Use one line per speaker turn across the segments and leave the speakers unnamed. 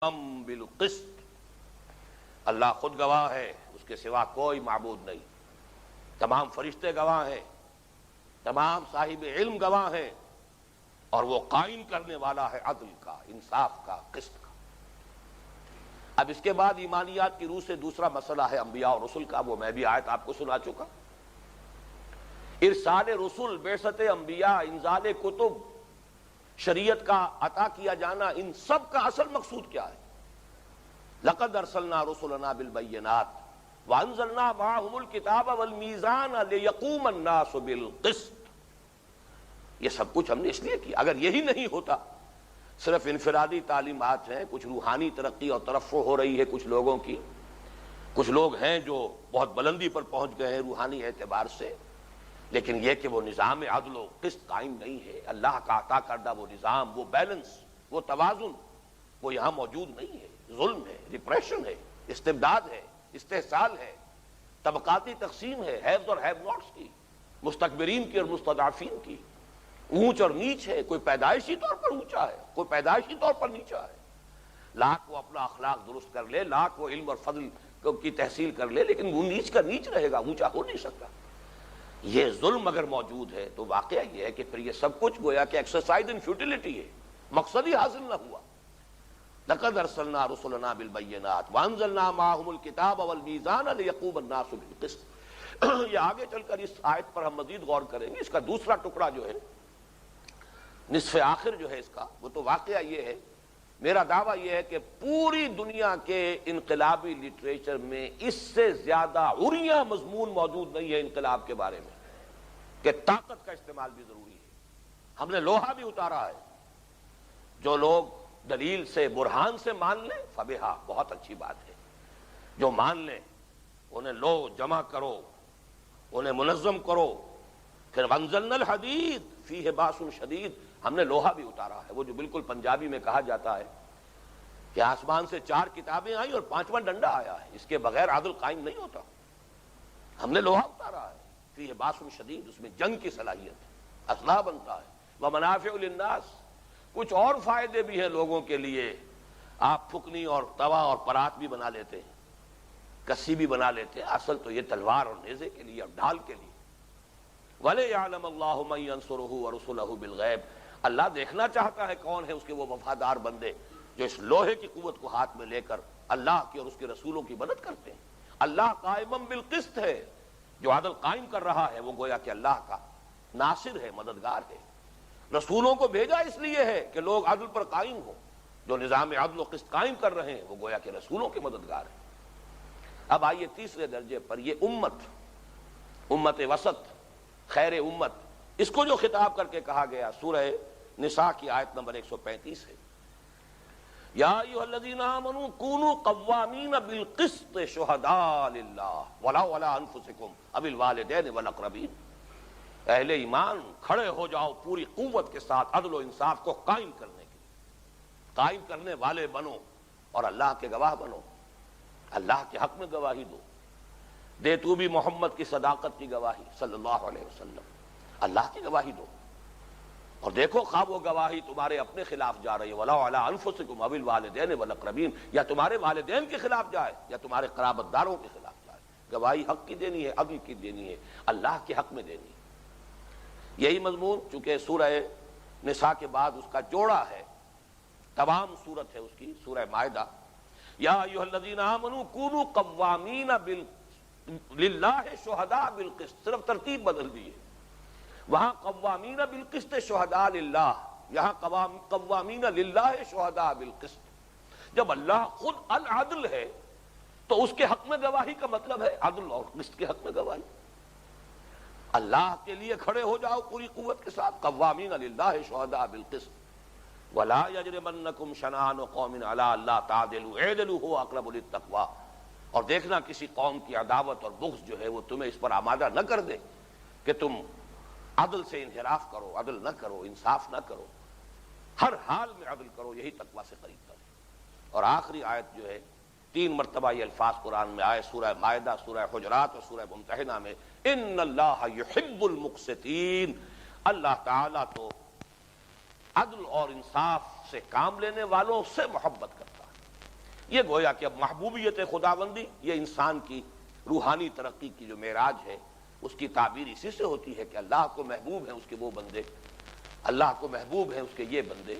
بالقسط، اللہ خود گواہ ہے، اس کے سوا کوئی معبود نہیں، تمام فرشتے گواہ ہیں، تمام صاحب علم گواہ ہیں، اور وہ قائم کرنے والا ہے عدل کا، انصاف کا، قسط کا۔ اب اس کے بعد ایمانیات کی روح سے دوسرا مسئلہ ہے انبیاء اور رسل کا، وہ میں بھی آیت آپ کو سنا چکا۔ ارسال رسل، بعثت انبیاء، انزال کتب، شریعت کا عطا کیا جانا، ان سب کا اصل مقصود کیا ہے؟ لقد ارسلنا رسلنا بالبینات وانزلنا معهم الکتاب والمیزان لیقوم الناس بالقسط۔ یہ سب کچھ ہم نے اس لیے کیا۔ اگر یہی نہیں ہوتا، صرف انفرادی تعلیمات ہیں، کچھ روحانی ترقی اور ترفع ہو رہی ہے کچھ لوگوں کی، کچھ لوگ ہیں جو بہت بلندی پر پہنچ گئے ہیں روحانی اعتبار سے، لیکن یہ کہ وہ نظام عدل و قسط قائم نہیں ہے، اللہ کا عطا کردہ وہ نظام، وہ بیلنس، وہ توازن، وہ یہاں موجود نہیں ہے۔ ظلم ہے، ریپریشن ہے، استبداد ہے، استحصال ہے، طبقاتی تقسیم ہے، ہیوز اور ہیو ناٹس کی، مستکبرین کی اور مستضعفین کی، اونچ اور نیچ ہے، کوئی پیدائشی طور پر اونچا ہے، کوئی پیدائشی طور پر نیچا ہے، لاکھ وہ اپنا اخلاق درست کر لے، لاکھ وہ علم اور فضل کی تحصیل کر لے، لیکن وہ نیچ کا نیچ رہے گا، اونچا ہو نہیں سکتا۔ یہ ظلم اگر موجود ہے تو واقعہ یہ ہے کہ پھر یہ سب کچھ گویا کہ ایکسرسائز ان فیوٹیلٹی ہے، مقصد ہی حاصل نہ ہوا۔ لقد ارسلنا رسلنا بالبینات وانزلنا معهم الکتاب والمیزان لیقوم الناس بالقسط۔ یہ آگے چل کر اس آیت پر ہم مزید غور کریں گے۔ اس کا دوسرا ٹکڑا جو ہے، نصف آخر جو ہے اس کا، وہ تو واقعہ یہ ہے، میرا دعویٰ یہ ہے کہ پوری دنیا کے انقلابی لٹریچر میں اس سے زیادہ عریاں مضمون موجود نہیں ہے انقلاب کے بارے میں، کہ طاقت کا استعمال بھی ضروری ہے۔ ہم نے لوہا بھی اتارا ہے۔ جو لوگ دلیل سے، برہان سے مان لیں فبہا، بہت اچھی بات ہے۔ جو مان لیں انہیں لو جمع کرو، انہیں منظم کرو۔ پھر وانزلنا الحدید فیہ باس شدید، ہم نے لوہا بھی اتارا ہے، وہ جو بالکل پنجابی میں کہا جاتا ہے کہ آسمان سے 4 کتابیں آئیں اور 5واں ڈنڈا آیا ہے، اس کے بغیر عدل قائم نہیں ہوتا۔ ہم نے لوہا اتارا ہے، فیہ باس شدید، اس میں جنگ کی صلاحیت، اسلحہ بنتا ہے، ومنافع للناس، کچھ اور فائدے بھی ہیں لوگوں کے لیے۔ آپ پھکنی اور توا اور پرات بھی بنا لیتے ہیں، کسی بھی بنا لیتے ہیں، اصل تو یہ تلوار اور نیزے کے لیے اور ڈھال کے لیے۔ وَلِيَعْلَمَ اللَّهُ مَن يَنصُرُهُ وَرُسُلَهُ بِالْغَيْبِ، اللہ دیکھنا چاہتا ہے کون ہے اس کے وہ وفادار بندے جو اس لوہے کی قوت کو ہاتھ میں لے کر اللہ کی اور اس کے رسولوں کی مدد کرتے ہیں۔ اللہ قائم بالقسط ہے، جو عدل قائم کر رہا ہے وہ گویا کہ اللہ کا ناصر ہے، مددگار ہے۔ رسولوں کو بھیجا اس لیے ہے کہ لوگ عدل پر قائم ہوں، جو نظام عدل و قسط قائم کر رہے ہیں وہ گویا کہ رسولوں کے مددگار ہیں۔ اب آئیے تیسرے درجے پر، یہ امت وسط، خیر امت، اس کو جو خطاب کر کے کہا گیا سورہ نساء کی آیت نمبر 135 ہے، یا ایھا الذین آمنوا کونوا قوامین بالقسط شہداء للہ ولو علی انفسکم او الوالدین والاقربین۔ اہل ایمان کھڑے ہو جاؤ پوری قوت کے ساتھ عدل و انصاف کو قائم کرنے کے لیے، قائم کرنے والے بنو اور اللہ کے گواہ بنو، اللہ کے حق میں گواہی دو، دے تو بھی محمد کی صداقت کی گواہی صلی اللہ علیہ وسلم، اللہ کی گواہی دو، اور دیکھو خواہ وہ گواہی تمہارے اپنے خلاف جا رہی ہے، وَلَوْ عَلَىٰ أَنفُسِكُمْ أَوِ الْوَالِدَيْنِ وَالْأَقْرَبِينَ، یا تمہارے والدین کے خلاف جائے یا تمہارے قرابت داروں کے خلاف جائے، گواہی حق کی دینی ہے، عدل کی دینی ہے، اللہ کے حق میں دینی ہے۔ یہی مضمون چونکہ سورہ نساء کے بعد اس کا جوڑا ہے، تمام صورت ہے اس کی، سورہ مائدہ، یا ایھا الذین آمنوا کونوا قوامین للہ شہداء بالقسط، صرف ترتیب بدل دی ہے۔ وہاں قوامین بالقسط شہداء للہ، یہاں قوامین للہ شہداء بالقسط۔ جب اللہ خود العدل ہے تو اس کے حق میں گواہی کا مطلب ہے عدل اور قسط کے حق میں گواہی۔ اللہ کے لیے کھڑے ہو جاؤ پوری قوت کے ساتھ، قوامین للہ شہداء بالقسط، ولا یجرمنکم شنآن قوم علی الا تعدلوا اعدلوا هو اقرب للتقوی، اور دیکھنا کسی قوم کی عداوت اور بغض جو ہے وہ تمہیں اس پر آمادہ نہ کر دے کہ تم عدل سے انحراف کرو، عدل نہ کرو، انصاف نہ کرو، ہر حال میں عدل کرو، یہی تقوی سے قریب کرے۔ اور آخری آیت جو ہے، 3 مرتبہ یہ الفاظ قرآن میں آئے، سورہ مائدہ، سورہ حجرات اور سورہ ممتحنہ میں، ان اللہ یحب المقسطین، اللہ تعالیٰ تو عدل اور انصاف سے کام لینے والوں سے محبت کرتا ہے۔ یہ گویا کہ اب محبوبیت خداوندی، یہ انسان کی روحانی ترقی کی جو معراج ہے اس کی تعبیر اسی سے ہوتی ہے کہ اللہ کو محبوب ہیں اس کے وہ بندے، اللہ کو محبوب ہیں اس کے یہ بندے.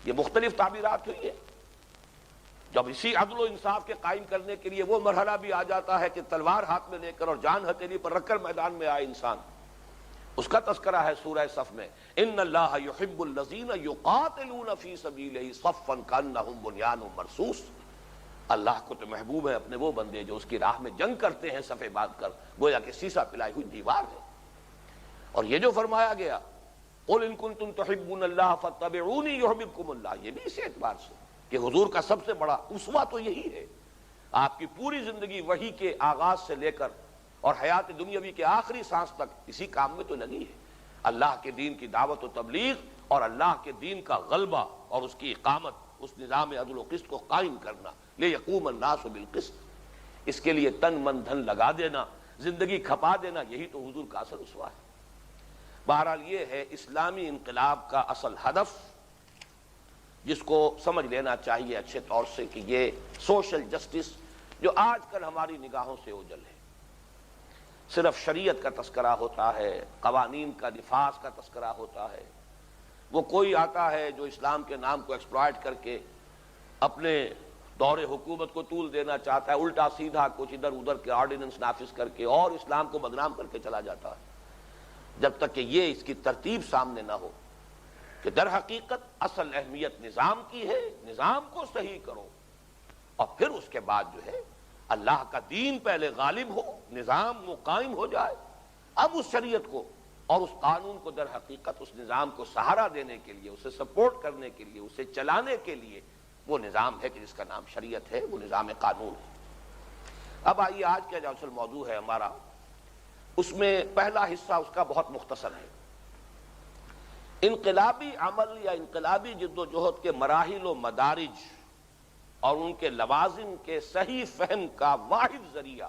یہ مختلف تعبیرات ہوئی ہیں. جب اسی عدل و انصاف کے قائم کرنے کے لیے وہ مرحلہ بھی آ جاتا ہے کہ تلوار ہاتھ میں لے کر اور جان ہتھیلی پر رکھ کر میدان میں آئے انسان، اس کا تذکرہ ہے سورہ صف میں، ان اللہ یحب الذین یقاتلون فی سبیلہ صفا کانہم بنیان مرصوص. اللہ کو تو محبوب ہے اپنے وہ بندے جو اس کی راہ میں جنگ کرتے ہیں صفے باندھ کر، گویا کہ سیسا پلائی ہوئی دیوار ہے. اور یہ جو فرمایا گیا قل ان کنتم تحبون اللہ فاتبعونی یحببکم اللہ، یہ بھی اسی اعتبار سے کہ حضور کا سب سے بڑا اسوہ تو یہی ہے. آپ کی پوری زندگی وحی کے آغاز سے لے کر اور حیات دنیاوی کے آخری سانس تک اسی کام میں تو لگی ہے، اللہ کے دین کی دعوت و تبلیغ اور اللہ کے دین کا غلبہ اور اس کی اقامت، اس نظام عدل و قسط کو قائم کرنا، لیقوم الناس بالقسط. اس کے لیے تن من دھن لگا دینا، زندگی کھپا دینا، یہی تو حضور کا اصل اسوہ ہے. بہرحال یہ ہے اسلامی انقلاب کا اصل ہدف، جس کو سمجھ لینا چاہیے اچھے طور سے کہ یہ سوشل جسٹس جو آج کل ہماری نگاہوں سے اوجھل ہے. صرف شریعت کا تذکرہ ہوتا ہے، قوانین کا نفاذ کا تذکرہ ہوتا ہے. وہ کوئی آتا ہے جو اسلام کے نام کو ایکسپلائٹ کر کے اپنے دور حکومت کو طول دینا چاہتا ہے، الٹا سیدھا کچھ ادھر ادھر کے آرڈیننس نافذ کر کے اور اسلام کو بدنام کر کے چلا جاتا ہے. جب تک کہ یہ اس کی ترتیب سامنے نہ ہو کہ در حقیقت اصل اہمیت نظام کی ہے، نظام کو صحیح کرو اور پھر اس کے بعد جو ہے اللہ کا دین پہلے غالب ہو، نظام وہ قائم ہو جائے. اب اس شریعت کو اور اس قانون کو در حقیقت اس نظام کو سہارا دینے کے لیے، اسے سپورٹ کرنے کے لیے، اسے چلانے کے لیے وہ نظام ہے کہ جس کا نام شریعت ہے، وہ نظام قانون ہے. اب آئیے آج کا جو اصل موضوع ہے ہمارا، اس میں پہلا حصہ اس کا بہت مختصر ہے. انقلابی عمل یا انقلابی جد و جہد کے مراحل و مدارج اور ان کے لوازم کے صحیح فہم کا واحد ذریعہ،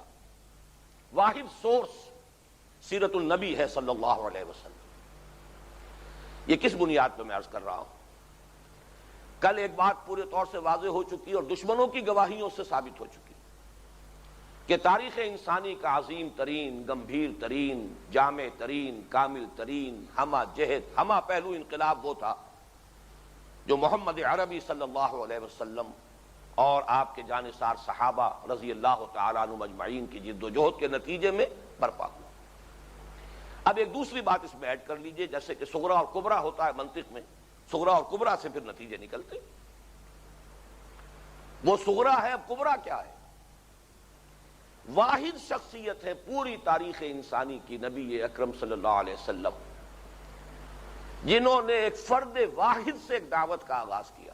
واحد سورس سیرت النبی ہے صلی اللہ علیہ وسلم. یہ کس بنیاد پہ میں عرض کر رہا ہوں؟ کل ایک بات پورے طور سے واضح ہو چکی اور دشمنوں کی گواہیوں سے ثابت ہو چکی کہ تاریخ انسانی کا عظیم ترین، گمبھیر ترین، جامع ترین، کامل ترین، ہمہ جہت، ہمہ پہلو انقلاب وہ تھا جو محمد عربی صلی اللہ علیہ وسلم اور آپ کے جانثار صحابہ رضی اللہ تعالیٰ عنہم اجمعین کی جد و جہد کے نتیجے میں برپا ہوا. اب ایک دوسری بات اس میں ایڈ کر لیجئے، جیسے کہ صغرا اور کبرا ہوتا ہے منطق میں، صغرا اور کبرا سے پھر نتیجے نکلتے. وہ صغرا ہے، اب کبرا کیا ہے؟ واحد شخصیت ہے پوری تاریخ انسانی کی، نبی اکرم صلی اللہ علیہ وسلم، جنہوں نے ایک فرد واحد سے ایک دعوت کا آغاز کیا.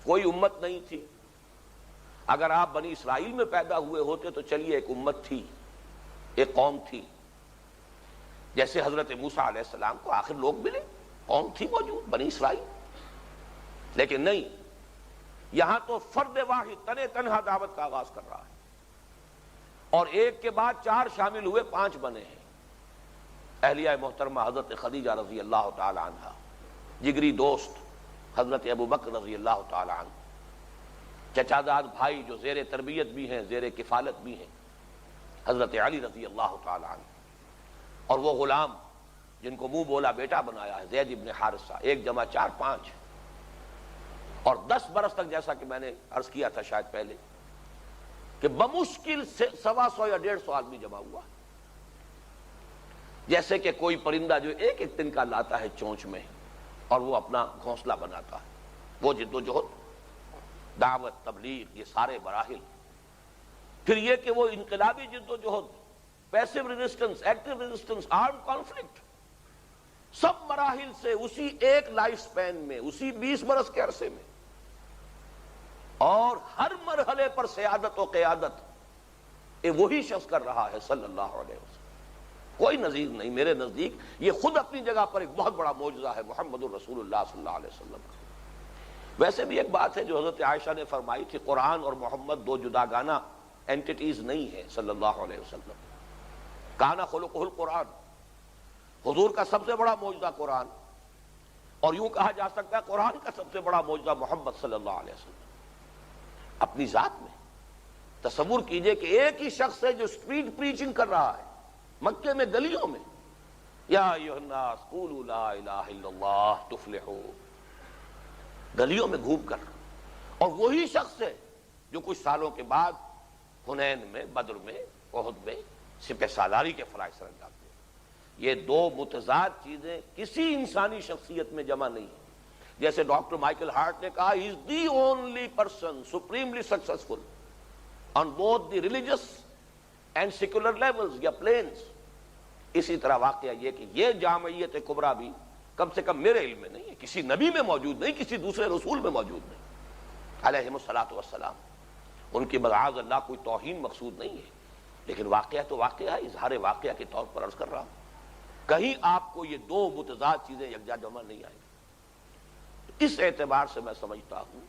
کوئی امت نہیں تھی. اگر آپ بنی اسرائیل میں پیدا ہوئے ہوتے تو چلیے ایک امت تھی، ایک قوم تھی. جیسے حضرت موسیٰ علیہ السلام کو آخر لوگ ملے، قوم تھی موجود بنی اسرائیل. لیکن نہیں، یہاں تو فرد واحد تنے تنہا دعوت کا آغاز کر رہا ہے، اور ایک کے بعد 4 شامل ہوئے، 5 بنے ہیں. اہلیہ محترمہ حضرت خدیجہ رضی اللہ تعالی عنہ، جگری دوست حضرت ابو بکر رضی اللہ تعالی عنہ، چچاداد بھائی جو زیر تربیت بھی ہیں، زیر کفالت بھی ہیں، حضرت علی رضی اللہ تعالی عنہ، اور وہ غلام جن کو منہ بولا بیٹا بنایا ہے زید ابن حارثہ، 1 جمع 4 5، اور 10 برس تک جیسا کہ میں نے عرض کیا تھا شاید پہلے کہ بمشکل سے 125 یا 150 آدمی جمع ہوا. جیسے کہ کوئی پرندہ جو ایک ایک تنکا لاتا ہے چونچ میں اور وہ اپنا گھونسلہ بناتا ہے. وہ جد و جہد، دعوت، تبلیغ، یہ سارے مراحل. پھر یہ کہ وہ انقلابی جد و جہد، passive resistance, active resistance, arm conflict, سب مراحل سے اسی ایک لائف سپین میں، اسی 20 برس کے عرصے میں، اور ہر مرحلے پر سیادت و قیادت وہی شخص کر رہا ہے صلی اللہ علیہ وسلم. کوئی نظیر نہیں. میرے نزدیک یہ خود اپنی جگہ پر ایک بہت بڑا معجزہ ہے محمد الرسول اللہ صلی اللہ علیہ وسلم کا. ویسے بھی ایک بات ہے جو حضرت عائشہ نے فرمائی تھی، قرآن اور محمد 2 جداگانہ اینٹیٹیز نہیں ہیں صلی اللہ علیہ وسلم. کانا خلقہ القرآن، حضور کا سب سے بڑا معجزہ قرآن، اور یوں کہا جا سکتا ہے قرآن کا سب سے بڑا معجزہ محمد صلی اللہ علیہ وسلم. اپنی ذات میں تصور کیجئے کہ ایک ہی شخص ہے جو اسٹریٹ پریچنگ کر رہا ہے مکے میں گلیوں میں، یا ایھا الناس قولوا لا الہ الا اللہ تفلحوا، گلیوں میں گھوم کر، اور وہی شخص ہے جو کچھ سالوں کے بعد حنین میں، بدر میں، احد میں سپہ سالاری کے فرائض سر انجام دے۔ یہ دو متضاد چیزیں کسی انسانی شخصیت میں جمع نہیں ہیں۔ جیسے ڈاکٹر مائیکل ہارٹ نے کہا، he is the only person supremely successful on both the religious and secular levels یا planes۔ اسی طرح واقعہ یہ کہ یہ جامعیت کبریٰ بھی کم سے کم میرے علم میں نہیں ہے، کسی نبی میں موجود نہیں، کسی دوسرے رسول میں موجود نہیں علیہم الصلاۃ والسلام۔ ان کی معاذ اللہ کوئی توہین مقصود نہیں ہے، لیکن واقعہ تو واقعہ ہے، اظہار واقعہ کے طور پر عرض کر رہا ہوں۔ کہیں آپ کو یہ دو متضاد چیزیں یکجا جمع نہیں آئیں گی۔ اس اعتبار سے میں سمجھتا ہوں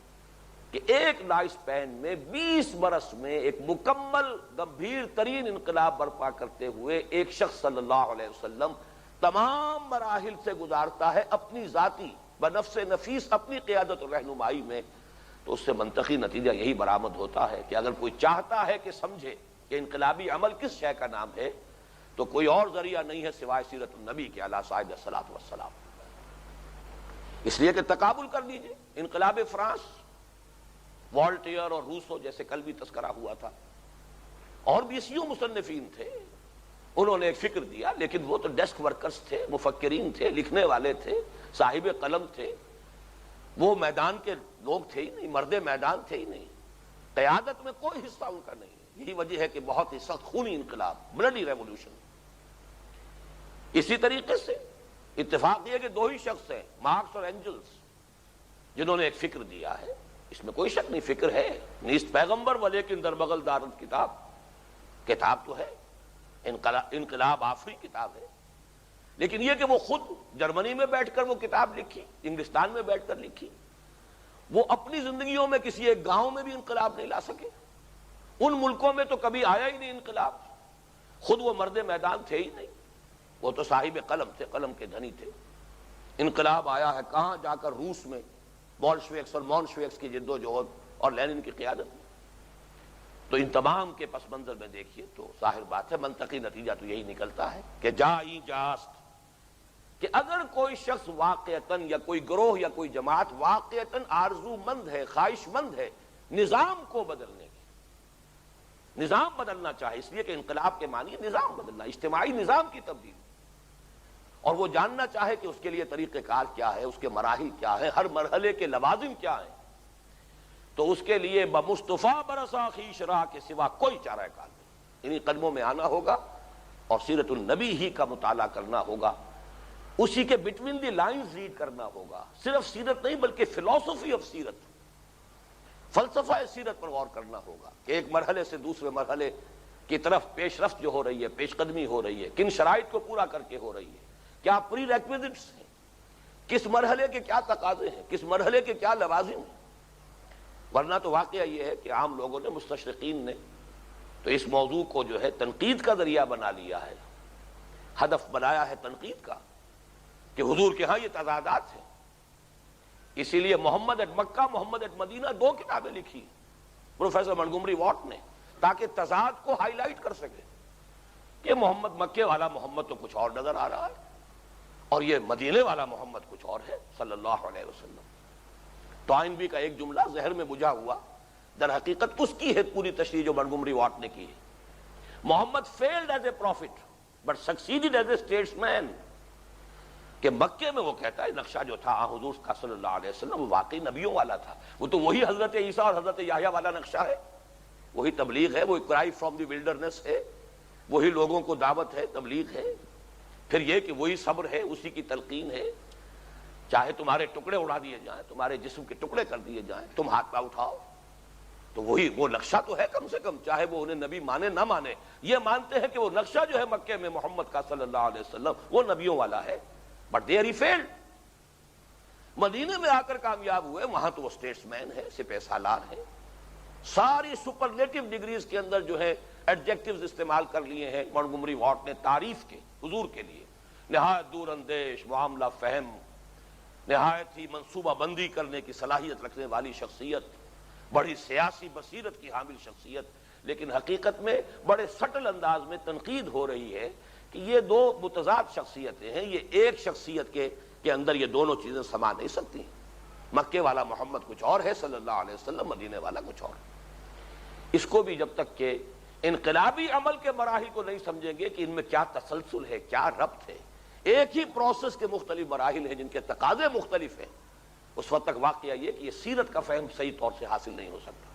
کہ ایک نائس پین میں 20 برس میں ایک مکمل گمبھیر ترین انقلاب برپا کرتے ہوئے ایک شخص صلی اللہ علیہ وسلم تمام مراحل سے گزارتا ہے اپنی ذاتی بنفس نفیس اپنی قیادت و رہنمائی میں، تو اس سے منطقی نتیجہ یہی برآمد ہوتا ہے کہ اگر کوئی چاہتا ہے کہ سمجھے کہ انقلابی عمل کس شے کا نام ہے، تو کوئی اور ذریعہ نہیں ہے سوائے سیرت النبی کے علیہ صاحب الصلاۃ والسلام۔ اس لیے کہ تقابل کر لیجئے انقلاب فرانس، والٹیئر اور روسو جیسے کل بھی تذکرہ ہوا تھا، اور بھی اسی مصنفین تھے، انہوں نے ایک فکر دیا، لیکن وہ تو ڈیسک ورکرز تھے، مفکرین تھے، لکھنے والے تھے، صاحب قلم تھے، وہ میدان کے لوگ تھے ہی نہیں، مرد میدان تھے ہی نہیں، قیادت میں کوئی حصہ ان کا نہیں۔ یہی وجہ ہے کہ بہت ہی سخت خونی انقلاب، بلڈی ریولوشن۔ اسی طریقے سے اتفاق یہ کہ دو ہی شخص ہیں، مارکس اور اینجلس، جنہوں نے ایک فکر دیا ہے، اس میں کوئی شک نہیں، فکر ہے، نیست پیغمبر ولیکن در بغل دارد کتاب، کتاب تو ہے، انقلاب آفری کتاب ہے، لیکن یہ کہ وہ خود جرمنی میں بیٹھ کر وہ کتاب لکھی، انگلستان میں بیٹھ کر لکھی، وہ اپنی زندگیوں میں کسی ایک گاؤں میں بھی انقلاب نہیں لا سکے، ان ملکوں میں تو کبھی آیا ہی نہیں انقلاب، خود وہ مرد میدان تھے ہی نہیں، وہ تو صاحب قلم تھے، قلم کے دھنی تھے۔ انقلاب آیا ہے کہاں؟ جا کر روس میں، بولشویکس اور مونشویکس کی جد و جہد اور لینن کی قیادت میں۔ تو ان تمام کے پس منظر میں دیکھیے تو ظاہر بات ہے، منطقی نتیجہ تو یہی نکلتا ہے کہ جائی جاست، کہ اگر کوئی شخص واقعتاً یا کوئی گروہ یا کوئی جماعت واقعتاً آرزو مند ہے، خواہش مند ہے نظام کو بدلنے کی، نظام بدلنا چاہے، اس لیے کہ انقلاب کے معنی نظام بدلنا، اجتماعی نظام کی تبدیلی، اور وہ جاننا چاہے کہ اس کے لیے طریقہ کار کیا ہے، اس کے مراحل کیا ہے، ہر مرحلے کے لوازم کیا ہیں، تو اس کے لیے بمصطفیٰ برسا خویش راہ کے سوا کوئی چارہ کار نہیں، انہی قدموں میں آنا ہوگا اور سیرت النبی ہی کا مطالعہ کرنا ہوگا، اسی کے بٹوین دی لائنز ریڈ کرنا ہوگا، صرف سیرت نہیں بلکہ فلسفی آف سیرت، فلسفہ سیرت پر غور کرنا ہوگا کہ ایک مرحلے سے دوسرے مرحلے کی طرف پیش رفت جو ہو رہی ہے، پیش قدمی ہو رہی ہے، کن شرائط کو پورا کر کے ہو رہی ہے، کیا پری ریکویزٹس ہیں، کس مرحلے کے کیا تقاضے ہیں، کس مرحلے کے کیا لوازم ہیں۔ ورنہ تو واقعہ یہ ہے کہ عام لوگوں نے، مستشرقین نے تو اس موضوع کو جو ہے تنقید کا ذریعہ بنا لیا ہے، ہدف بنایا ہے تنقید کا، کہ حضور کے ہاں یہ تضادات ہیں، اسی لیے محمد at Mecca, Muhammad at Medina دو کتابیں لکھی پروفیسر منگومری واٹ نے، تاکہ تضاد کو ہائی لائٹ کر سکے کہ محمد مکے والا محمد تو کچھ اور نظر آ رہا ہے اور یہ مدینے والا محمد کچھ اور ہے صلی اللہ علیہ وسلم۔ ٹوائنبی کا ایک جملہ ذہن میں بجھا ہوا در حقیقت اس کی ہے پوری تشریح جو منگومری واٹ نے کی ہے۔ Muhammad failed as a prophet but succeeded as a statesman, کہ مکے میں وہ کہتا ہے نقشہ جو تھا حضور کا صلی اللہ علیہ وسلم وہ واقعی نبیوں والا تھا، وہ تو وہی حضرت عیسیٰ اور حضرت یحییٰ والا نقشہ ہے، وہی تبلیغ ہے، وہی کرائی فرام دی ولڈرنس ہے، وہی لوگوں کو دعوت ہے، تبلیغ ہے، پھر یہ کہ وہی صبر ہے، اسی کی تلقین ہے، چاہے تمہارے ٹکڑے اڑا دیے جائیں، تمہارے جسم کے ٹکڑے کر دیے جائیں، تم ہاتھ پہ اٹھاؤ، تو وہی وہ نقشہ تو ہے کم سے کم، چاہے وہ انہیں نبی مانے نہ مانے، یہ مانتے ہیں کہ وہ نقشہ جو ہے مکے میں محمد کا صلی اللہ علیہ وسلم وہ نبیوں والا ہے، بٹ دیر ہی فیلڈ۔ مدینے میں آ کر کامیاب ہوئے، وہاں تو وہ اسٹیٹس مین ہے، سپہ سالار ہے، ساری سپرلیٹو ڈگریز کے اندر جو ہے ایڈجیکٹیوز استعمال کر لیے ہیں منگومری واٹ نے تعریف کے، حضور کے لیے، نہایت دور اندیش، معاملہ فہم، نہایت ہی منصوبہ بندی کرنے کی صلاحیت رکھنے والی شخصیت، بڑی سیاسی بصیرت کی حامل شخصیت، لیکن حقیقت میں بڑے سٹل انداز میں تنقید ہو رہی ہے کہ یہ دو متضاد شخصیتیں ہیں، یہ ایک شخصیت کے اندر یہ دونوں چیزیں سما نہیں سکتی۔ مکے والا محمد کچھ اور ہے صلی اللہ علیہ وسلم، مدینے والا کچھ اور ہے۔ اس کو بھی جب تک کہ انقلابی عمل کے مراحل کو نہیں سمجھیں گے کہ ان میں کیا تسلسل ہے، کیا ربط ہے، ایک ہی پروسیس کے مختلف مراحل ہیں جن کے تقاضے مختلف ہیں، اس وقت تک واقعہ یہ کہ یہ سیرت کا فہم صحیح طور سے حاصل نہیں ہو سکتا۔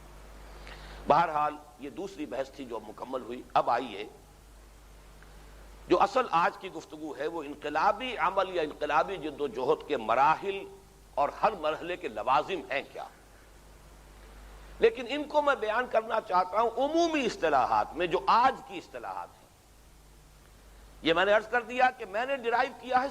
بہرحال یہ دوسری بحث تھی جو مکمل ہوئی۔ اب آئیے جو اصل آج کی گفتگو ہے وہ انقلابی عمل یا انقلابی جد و جہد کے مراحل اور ہر مرحلے کے لوازم ہیں کیا، لیکن ان کو میں بیان کرنا چاہتا ہوں عمومی اصطلاحات میں جو آج کی اصطلاحات ہیں۔ یہ میں نے عرض کر دیا کہ میں نے ڈرائیو کیا ہے